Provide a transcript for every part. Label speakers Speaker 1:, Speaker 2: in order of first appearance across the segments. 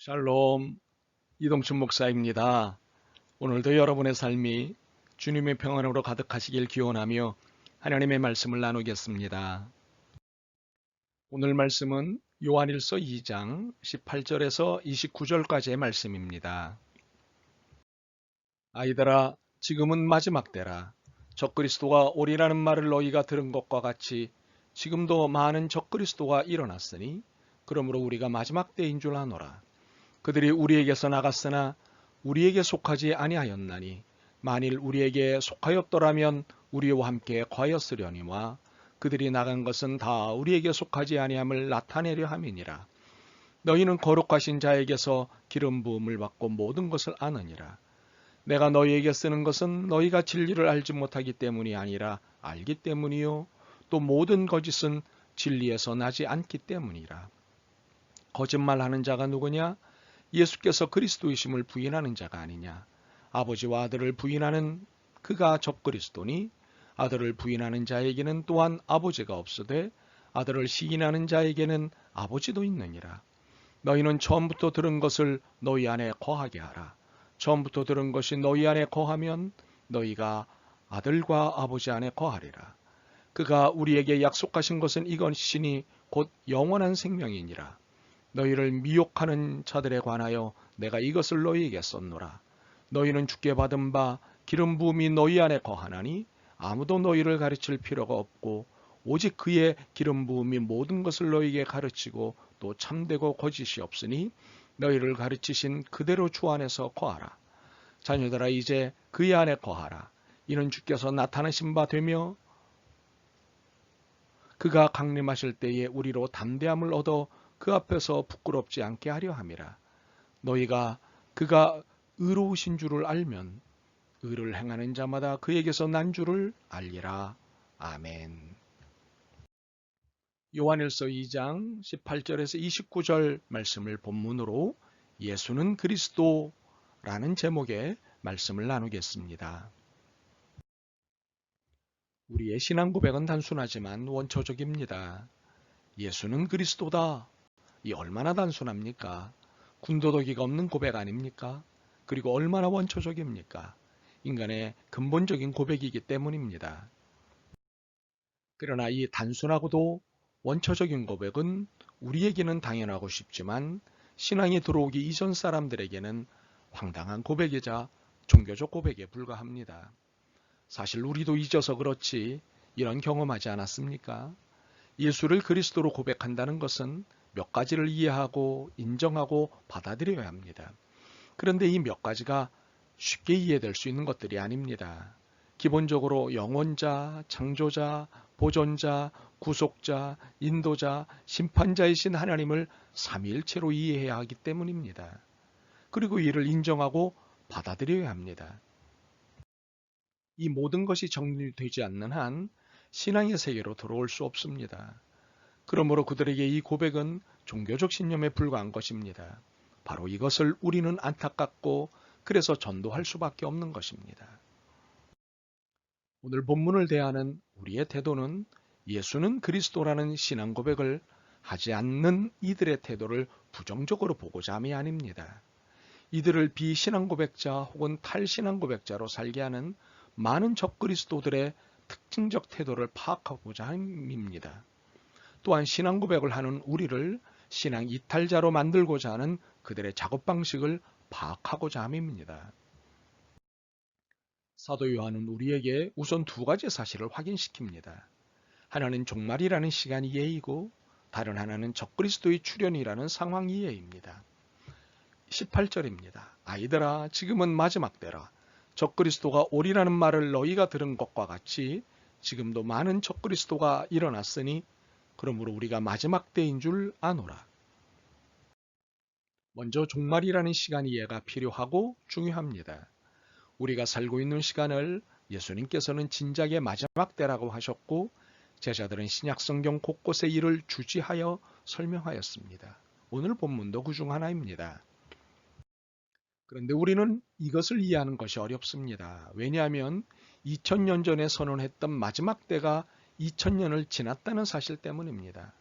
Speaker 1: 샬롬, 이동춘 목사입니다. 오늘도 여러분의 삶이 주님의 평안으로 가득하시길 기원하며 하나님의 말씀을 나누겠습니다. 오늘 말씀은 요한일서 2장 18절에서 29절까지의 말씀입니다. 아이들아, 지금은 마지막 때라. 적그리스도가 오리라는 말을 너희가 들은 것과 같이 지금도 많은 적그리스도가 일어났으니 그러므로 우리가 마지막 때인 줄 아노라. 그들이 우리에게서 나갔으나 우리에게 속하지 아니하였나니 만일 우리에게 속하였더라면 우리와 함께 거하였으려니와 그들이 나간 것은 다 우리에게 속하지 아니함을 나타내려 함이니라. 너희는 거룩하신 자에게서 기름 부음을 받고 모든 것을 아느니라. 내가 너희에게 쓰는 것은 너희가 진리를 알지 못하기 때문이 아니라 알기 때문이요 또 모든 거짓은 진리에서 나지 않기 때문이라. 거짓말하는 자가 누구냐? 예수께서 그리스도이심을 부인하는 자가 아니냐. 아버지와 아들을 부인하는 그가 적그리스도니 아들을 부인하는 자에게는 또한 아버지가 없으되 아들을 시인하는 자에게는 아버지도 있느니라. 너희는 처음부터 들은 것을 너희 안에 거하게 하라. 처음부터 들은 것이 너희 안에 거하면 너희가 아들과 아버지 안에 거하리라. 그가 우리에게 약속하신 것은 이것이니 곧 영원한 생명이니라. 너희를 미혹하는 자들에 관하여 내가 이것을 너희에게 썼노라. 너희는 주께 받은 바 기름 부음이 너희 안에 거하나니 아무도 너희를 가르칠 필요가 없고 오직 그의 기름 부음이 모든 것을 너희에게 가르치고 또 참되고 거짓이 없으니 너희를 가르치신 그대로 주 안에서 거하라. 자녀들아 이제 그의 안에 거하라. 이는 주께서 나타나신 바 되며 그가 강림하실 때에 우리로 담대함을 얻어 그 앞에서 부끄럽지 않게 하려 함이라. 너희가 그가 의로우신 줄을 알면 의를 행하는 자마다 그에게서 난 줄을 알리라. 아멘. 요한일서 2장 18절에서 29절 말씀을 본문으로 예수는 그리스도라는 제목의 말씀을 나누겠습니다. 우리의 신앙 고백은 단순하지만 원초적입니다. 예수는 그리스도다. 이 얼마나 단순합니까? 군더더기가 없는 고백 아닙니까? 그리고 얼마나 원초적입니까? 인간의 근본적인 고백이기 때문입니다. 그러나 이 단순하고도 원초적인 고백은 우리에게는 당연하고 쉽지만 신앙에 들어오기 이전 사람들에게는 황당한 고백이자 종교적 고백에 불과합니다. 사실 우리도 잊어서 그렇지 이런 경험하지 않았습니까? 예수를 그리스도로 고백한다는 것은 몇 가지를 이해하고 인정하고 받아들여야 합니다. 그런데 이 몇 가지가 쉽게 이해될 수 있는 것들이 아닙니다. 기본적으로 영원자, 창조자, 보존자, 구속자, 인도자, 심판자이신 하나님을 삼위일체로 이해해야 하기 때문입니다. 그리고 이를 인정하고 받아들여야 합니다. 이 모든 것이 정리되지 않는 한 신앙의 세계로 들어올 수 없습니다. 그러므로 그들에게 이 고백은 종교적 신념에 불과한 것입니다. 바로 이것을 우리는 안타깝고 그래서 전도할 수밖에 없는 것입니다. 오늘 본문을 대하는 우리의 태도는 예수는 그리스도라는 신앙 고백을 하지 않는 이들의 태도를 부정적으로 보고자 함이 아닙니다. 이들을 비신앙 고백자 혹은 탈신앙 고백자로 살게 하는 많은 적그리스도들의 특징적 태도를 파악하고자 함입니다. 또한 신앙 고백을 하는 우리를 신앙 이탈자로 만들고자 하는 그들의 작업 방식을 파악하고자 함입니다. 사도 요한은 우리에게 우선 두 가지 사실을 확인시킵니다. 하나는 종말이라는 시간 이해이고 다른 하나는 적그리스도의 출현이라는 상황 이해입니다. 18절입니다. 아이들아 지금은 마지막 때라. 적그리스도가 오리라는 말을 너희가 들은 것과 같이 지금도 많은 적그리스도가 일어났으니 그러므로 우리가 마지막 때인 줄 아노라. 먼저 종말이라는 시간 이해가 필요하고 중요합니다. 우리가 살고 있는 시간을 예수님께서는 진작에 마지막 때라고 하셨고 제자들은 신약성경 곳곳에 이를 주지하여 설명하였습니다. 오늘 본문도 그중 하나입니다. 그런데 우리는 이것을 이해하는 것이 어렵습니다. 왜냐하면 2000년 전에 선언했던 마지막 때가 2000년을 지났다는 사실 때문입니다.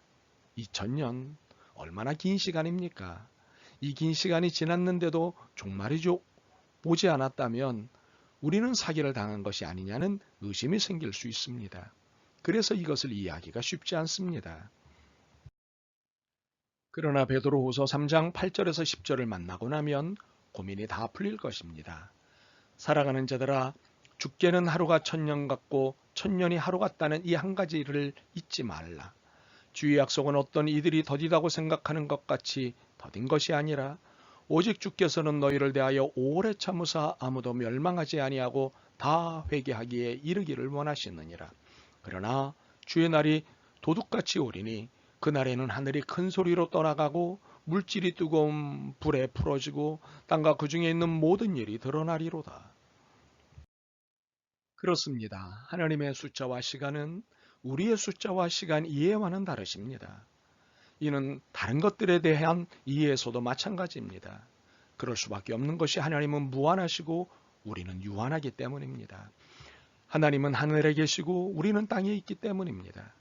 Speaker 1: 2000년 얼마나 긴 시간입니까? 이 긴 시간이 지났는데도 종말이 오지 않았다면 우리는 사기를 당한 것이 아니냐는 의심이 생길 수 있습니다. 그래서 이것을 이해하기가 쉽지 않습니다. 그러나 베드로후서 3장 8절에서 10절을 만나고 나면 고민이 다 풀릴 것입니다. 살아가는 자들아, 죽게는 하루가 천년 같고 천년이 하루 같다는 이 한 가지를 잊지 말라. 주의 약속은 어떤 이들이 더디다고 생각하는 것 같이 더딘 것이 아니라 오직 주께서는 너희를 대하여 오래 참으사 아무도 멸망하지 아니하고 다 회개하기에 이르기를 원하시느니라. 그러나 주의 날이 도둑같이 오리니 그날에는 하늘이 큰 소리로 떠나가고 물질이 뜨거운 불에 풀어지고 땅과 그 중에 있는 모든 일이 드러나리로다. 그렇습니다. 하나님의 숫자와 시간은 우리의 숫자와 시간 이해와는 다르십니다. 이는 다른 것들에 대한 이해에서도 마찬가지입니다. 그럴 수밖에 없는 것이 하나님은 무한하시고 우리는 유한하기 때문입니다. 하나님은 하늘에 계시고 우리는 땅에 있기 때문입니다.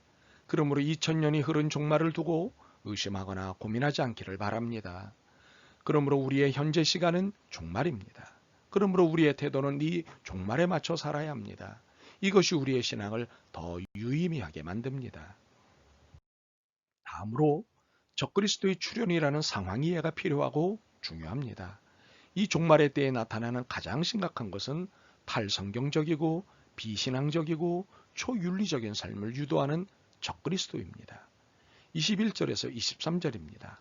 Speaker 1: 그러므로 2000년이 흐른 종말을 두고 의심하거나 고민하지 않기를 바랍니다. 그러므로 우리의 현재 시간은 종말입니다. 그러므로 우리의 태도는 이 종말에 맞춰 살아야 합니다. 이것이 우리의 신앙을 더 유의미하게 만듭니다. 다음으로 적그리스도의 출현이라는 상황 이해가 필요하고 중요합니다. 이 종말의 때에 나타나는 가장 심각한 것은 탈성경적이고 비신앙적이고 초윤리적인 삶을 유도하는 적그리스도입니다. 21절에서 23절입니다.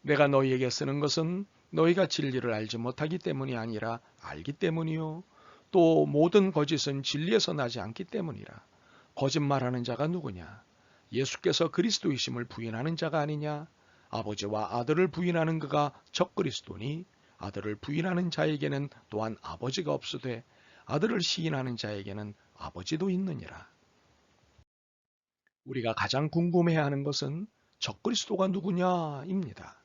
Speaker 1: 내가 너희에게 쓰는 것은 너희가 진리를 알지 못하기 때문이 아니라 알기 때문이요. 또 모든 거짓은 진리에서 나지 않기 때문이라. 거짓말하는 자가 누구냐? 예수께서 그리스도이심을 부인하는 자가 아니냐? 아버지와 아들을 부인하는 그가 적그리스도니 아들을 부인하는 자에게는 또한 아버지가 없으되 아들을 시인하는 자에게는 아버지도 있느니라. 우리가 가장 궁금해하는 것은 적그리스도가 누구냐입니다.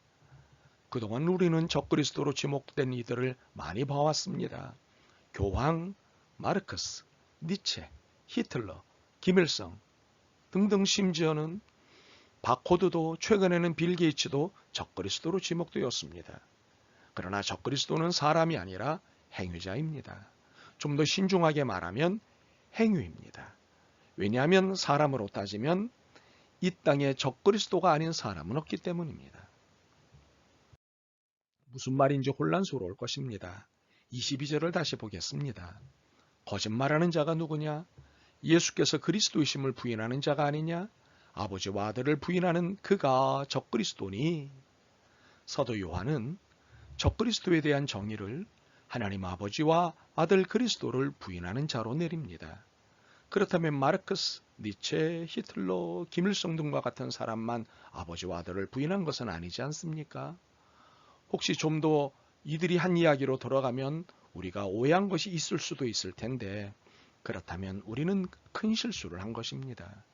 Speaker 1: 그동안 우리는 적그리스도로 지목된 이들을 많이 봐왔습니다. 교황, 마르크스, 니체, 히틀러, 김일성 등등, 심지어는 바코드도, 최근에는 빌 게이츠도 적그리스도로 지목되었습니다. 그러나 적그리스도는 사람이 아니라 행위자입니다. 좀 더 신중하게 말하면 행위입니다. 왜냐하면 사람으로 따지면 이 땅에 적그리스도가 아닌 사람은 없기 때문입니다. 무슨 말인지 혼란스러울 것입니다. 22절을 다시 보겠습니다. 거짓말하는 자가 누구냐? 예수께서 그리스도이심을 부인하는 자가 아니냐? 아버지와 아들을 부인하는 그가 적그리스도니. 사도 요한은 적그리스도에 대한 정의를 하나님 아버지와 아들 그리스도를 부인하는 자로 내립니다. 그렇다면 마르크스, 니체, 히틀러, 김일성 등과 같은 사람만 아버지와 아들을 부인한 것은 아니지 않습니까? 혹시 좀 더 이들이 한 이야기로 돌아가면 우리가 오해한 것이 있을 수도 있을 텐데, 그렇다면 우리는 큰 실수를 한 것입니다.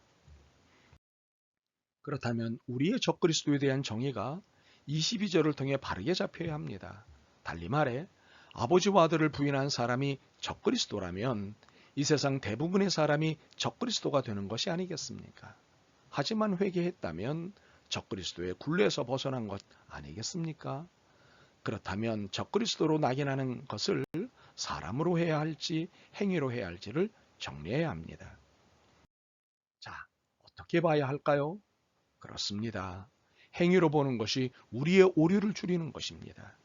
Speaker 1: 그렇다면 우리의 적그리스도에 대한 정의가 22절을 통해 바르게 잡혀야 합니다. 달리 말해 아버지와 아들을 부인한 사람이 적그리스도라면 이 세상 대부분의 사람이 적그리스도가 되는 것이 아니겠습니까? 하지만 회개했다면 적그리스도의 굴레에서 벗어난 것 아니겠습니까? 그렇다면 적그리스도로 낙인하는 것을 사람으로 해야 할지 행위로 해야 할지를 정리해야 합니다. 자, 어떻게 봐야 할까요? 그렇습니다. 행위로 보는 것이 우리의 오류를 줄이는 것입니다.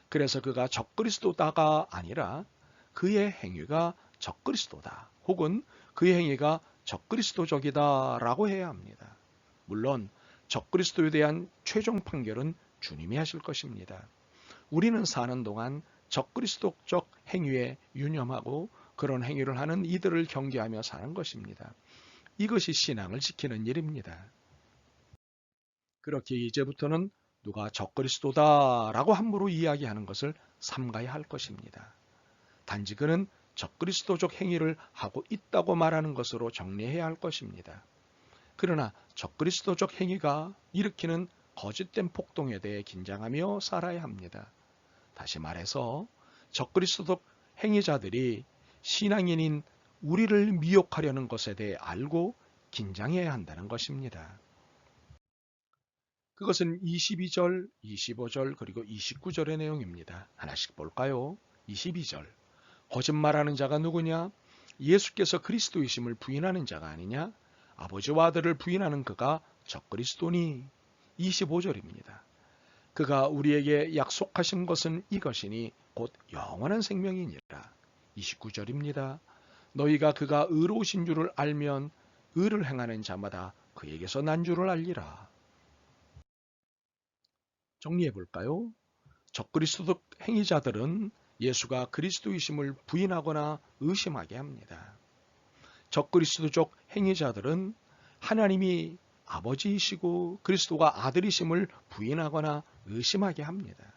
Speaker 1: 그래서 그가 적그리스도다가 아니라 그의 행위가 적그리스도다, 혹은 그의 행위가 적그리스도적이다 라고 해야 합니다. 물론 적그리스도에 대한 최종 판결은 주님이 하실 것입니다. 우리는 사는 동안 적그리스도적 행위에 유념하고 그런 행위를 하는 이들을 경계하며 사는 것입니다. 이것이 신앙을 지키는 일입니다. 그렇게 이제부터는 누가 적그리스도다라고 함부로 이야기하는 것을 삼가야 할 것입니다. 단지 그는 적그리스도적 행위를 하고 있다고 말하는 것으로 정리해야 할 것입니다. 그러나 적그리스도적 행위가 일으키는 거짓된 폭동에 대해 긴장하며 살아야 합니다. 다시 말해서 적그리스도적 행위자들이 신앙인인 우리를 미혹하려는 것에 대해 알고 긴장해야 한다는 것입니다. 그것은 22절, 25절, 그리고 29절의 내용입니다. 하나씩 볼까요? 22절. 거짓말하는 자가 누구냐? 예수께서 그리스도이심을 부인하는 자가 아니냐? 아버지와 아들을 부인하는 그가 적그리스도니. 25절입니다. 그가 우리에게 약속하신 것은 이것이니 곧 영원한 생명이니라. 29절입니다. 너희가 그가 의로우신 줄을 알면 의를 행하는 자마다 그에게서 난 줄을 알리라. 정리해 볼까요? 적그리스도 행위자들은 예수가 그리스도이심을 부인하거나 의심하게 합니다. 적그리스도적 행위자들은 하나님이 아버지이시고 그리스도가 아들이심을 부인하거나 의심하게 합니다.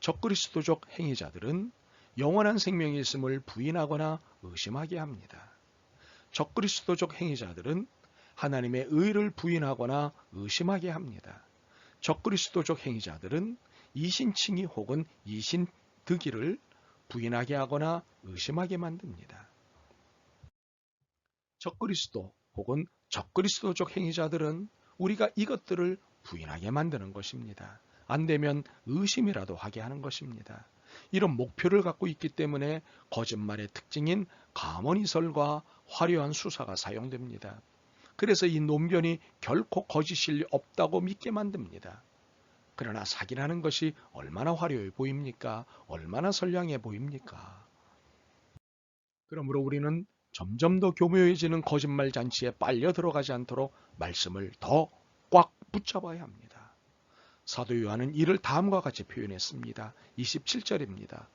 Speaker 1: 적그리스도적 행위자들은 영원한 생명이 있음을 부인하거나 의심하게 합니다. 적그리스도적 행위자들은 하나님의 의를 부인하거나 의심하게 합니다. 적그리스도적 행위자들은 이신칭의 혹은 이신득의를 부인하게 하거나 의심하게 만듭니다. 적그리스도 혹은 적그리스도적 행위자들은 우리가 이것들을 부인하게 만드는 것입니다. 안 되면 의심이라도 하게 하는 것입니다. 이런 목표를 갖고 있기 때문에 거짓말의 특징인 가문이설과 화려한 수사가 사용됩니다. 그래서 이 논변이 결코 거짓일 리 없다고 믿게 만듭니다. 그러나 사기라는 것이 얼마나 화려해 보입니까? 얼마나 선량해 보입니까? 그러므로 우리는 점점 더 교묘해지는 거짓말 잔치에 빨려 들어가지 않도록 말씀을 더 꽉 붙잡아야 합니다. 사도 요한은 이를 다음과 같이 표현했습니다. 27절입니다.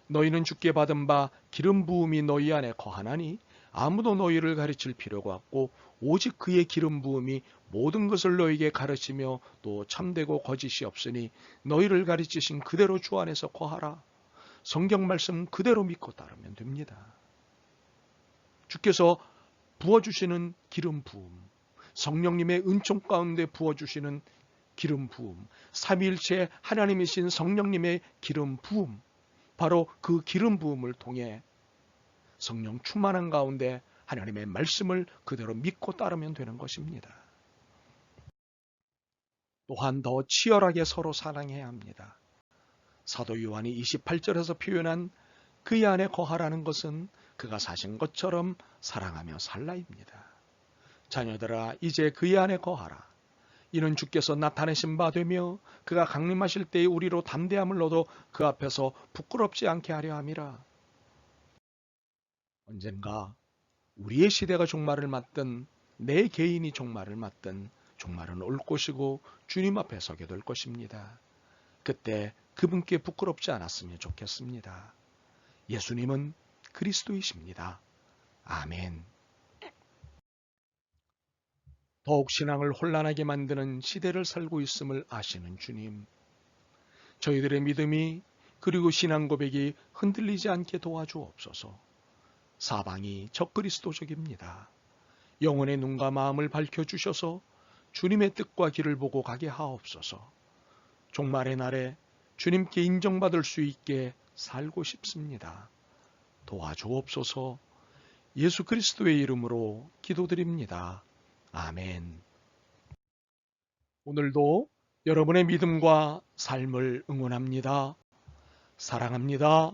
Speaker 1: 너희는 주께 받은 바 기름 부음이 너희 안에 거하나니 아무도 너희를 가르칠 필요가 없고 오직 그의 기름 부음이 모든 것을 너희에게 가르치며 또 참되고 거짓이 없으니 너희를 가르치신 그대로 주 안에서 거하라. 성경 말씀 그대로 믿고 따르면 됩니다. 주께서 부어주시는 기름 부음, 성령님의 은총 가운데 부어주시는 기름 부음, 삼위일체 하나님이신 성령님의 기름 부음, 바로 그 기름 부음을 통해 성령 충만한 가운데 하나님의 말씀을 그대로 믿고 따르면 되는 것입니다. 또한 더 치열하게 서로 사랑해야 합니다. 사도 요한이 28절에서 표현한 그의 안에 거하라는 것은 그가 사신 것처럼 사랑하며 살라입니다. 자녀들아 이제 그의 안에 거하라. 이는 주께서 나타내신 바 되며 그가 강림하실 때에 우리로 담대함을 얻어 그 앞에서 부끄럽지 않게 하려 함이라. 언젠가 우리의 시대가 종말을 맞든 내 개인이 종말을 맞든 종말은 올 것이고 주님 앞에 서게 될 것입니다. 그때 그분께 부끄럽지 않았으면 좋겠습니다. 예수님은 그리스도이십니다. 아멘. 더욱 신앙을 혼란하게 만드는 시대를 살고 있음을 아시는 주님, 저희들의 믿음이 그리고 신앙 고백이 흔들리지 않게 도와주옵소서. 사방이 적그리스도적입니다. 영혼의 눈과 마음을 밝혀주셔서 주님의 뜻과 길을 보고 가게 하옵소서. 종말의 날에 주님께 인정받을 수 있게 살고 싶습니다. 도와주옵소서. 예수 그리스도의 이름으로 기도드립니다. 아멘. 오늘도 여러분의 믿음과 삶을 응원합니다. 사랑합니다.